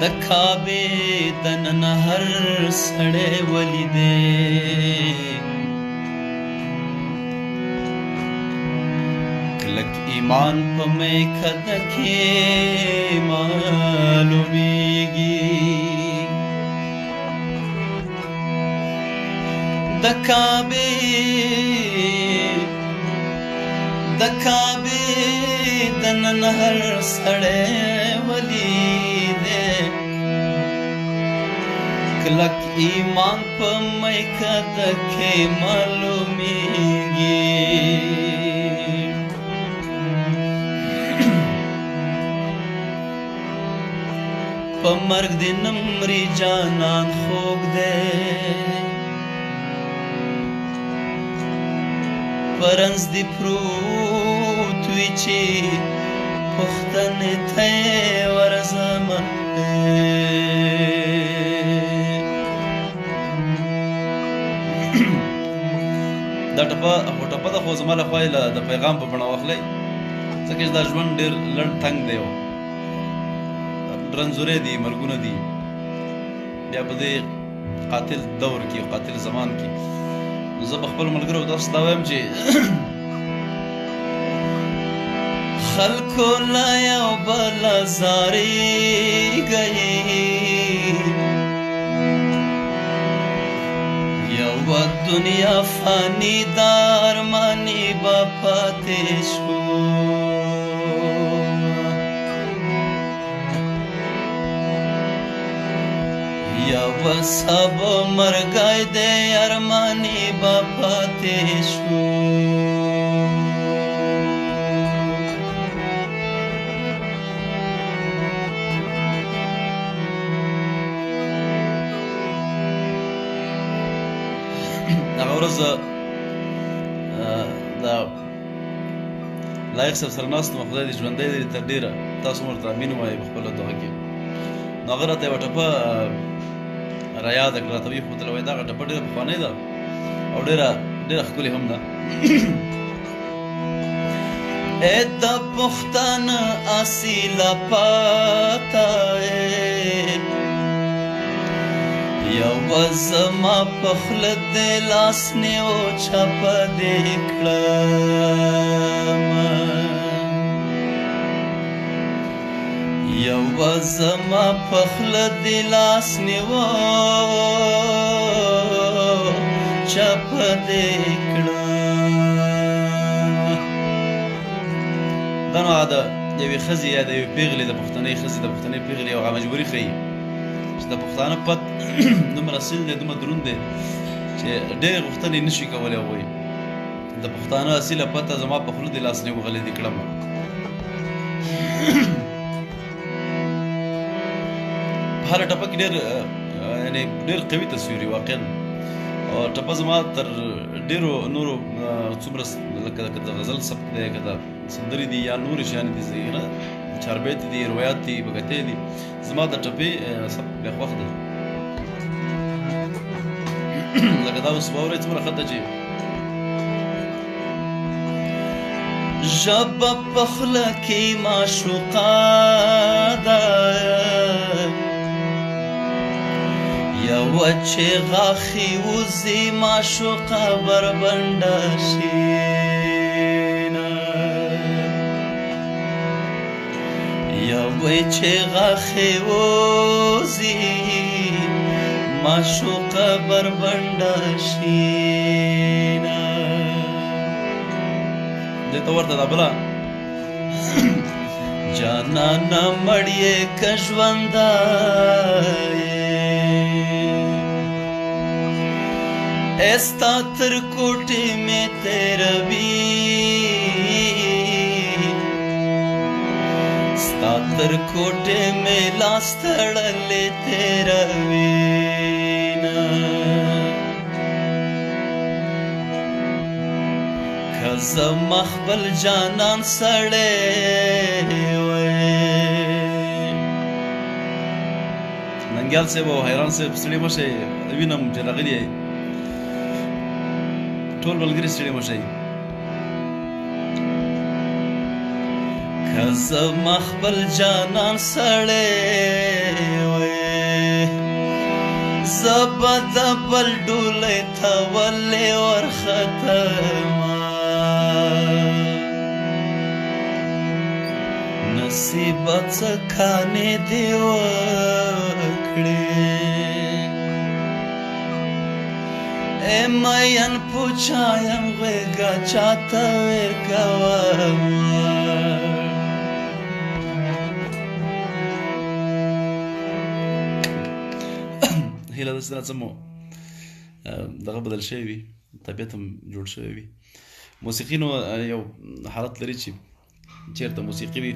د کعبې دننه هر سړی ولیدی کلک ایمان په میکده کې معلومیږي د کعبې دننه هر سړی ولیدی کلک ایمان په میکده کې معلومیږي په مرګ دې نه مري جانان خوږ دی پرنس دی پروت وی چې پښتنې ته ورځمه دا ټپه د خو زما لخوا یې د پیغام په بڼه واخلئ ځکه چې دا ژوند ډېر لنډ تنګ دی رنځورې دي مرګونه دي بیا په دې قاتل دور کې قاتل زمان کې زه به خپل ملګرو تاسو ته وایم چې خلکو له یو بل زاریږئ یوه دنیا فاني د ارماني به پاتې شو یوه سبا مرګی دی ارماني به پاتې شو هغه ورځ د لایق صاحب سره ناست وم خدای دې ژوندی لري تر ډېره تاسو هم ورته امین ووایئ په خپله دغه کې نو هغه راته یوه ټپه رایاده کړه راته ویښودله وایي دغه ټپه ډېره پخوانۍ ده او ډېره ښکلې هم ده ای د پښتانه اصیله پاته یوه زما په خوله دې لاس نیو چپه دې کړمه یوه زما په خوله دې لاس نیو چپه دې کړمه دا نو د یوې ښځې یا د یوې پېغلې د پښتنۍ ښځې د پښتنۍ پېغلې یو هغه مجبوري ښیي چې د پښتانه پت دومره اصیل دی دومره دروند دی چې ډېرې غوښتنې نه شي کولی هغوی د پښتانه اصیله پته زما په خوله دې لاس نیو غلې دې کړمه په هره ټپه کې ډېر قوي تصویر وي واقعا او ټپه زما تر ډېرو نورو څومره لکه د غزل سبک دی که د سندرې دي یا نورې شیانې دي نه چاربیت دي روایات دي بګتې دي زما د ټپې سبک بیا خوښ دی لکه دا اوس واورئ څومره ښه ده چې ژبه په خوله کې معشوقه ده یوه چې غاښې وځي معشوقه بربنډه شینه یوه چې غاښې وځي معشوقه بربنډه شینه دې ته ورته ده بله جانانه مړ یې که ژوندی ستا تر کوټې مې تېروي ستا تر کوټې مې لاس تړلې تېروينه که زما خپل جانان سړی وی ننګیال صاحب او حیران صاحب ستړي مه شئ وینم چې راغلي یې ټول ملګري ستړي مه شئ که زما خپل جانان سړی وې زه به د بل ډولۍ ته ولې ورختمه نصیبه څه کانې دې وکړې مین پوچایم غېږه چاته ورکومه هیله ده چې دا څه مو دغه بدل شوی وي طبیعت هم جوړ شوی وي موسیقي نو یو حالت لري چې چېرته موسیقي وي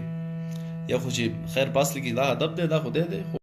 یا خو چې خیر پاس لګي دا ادب دی دا خو دی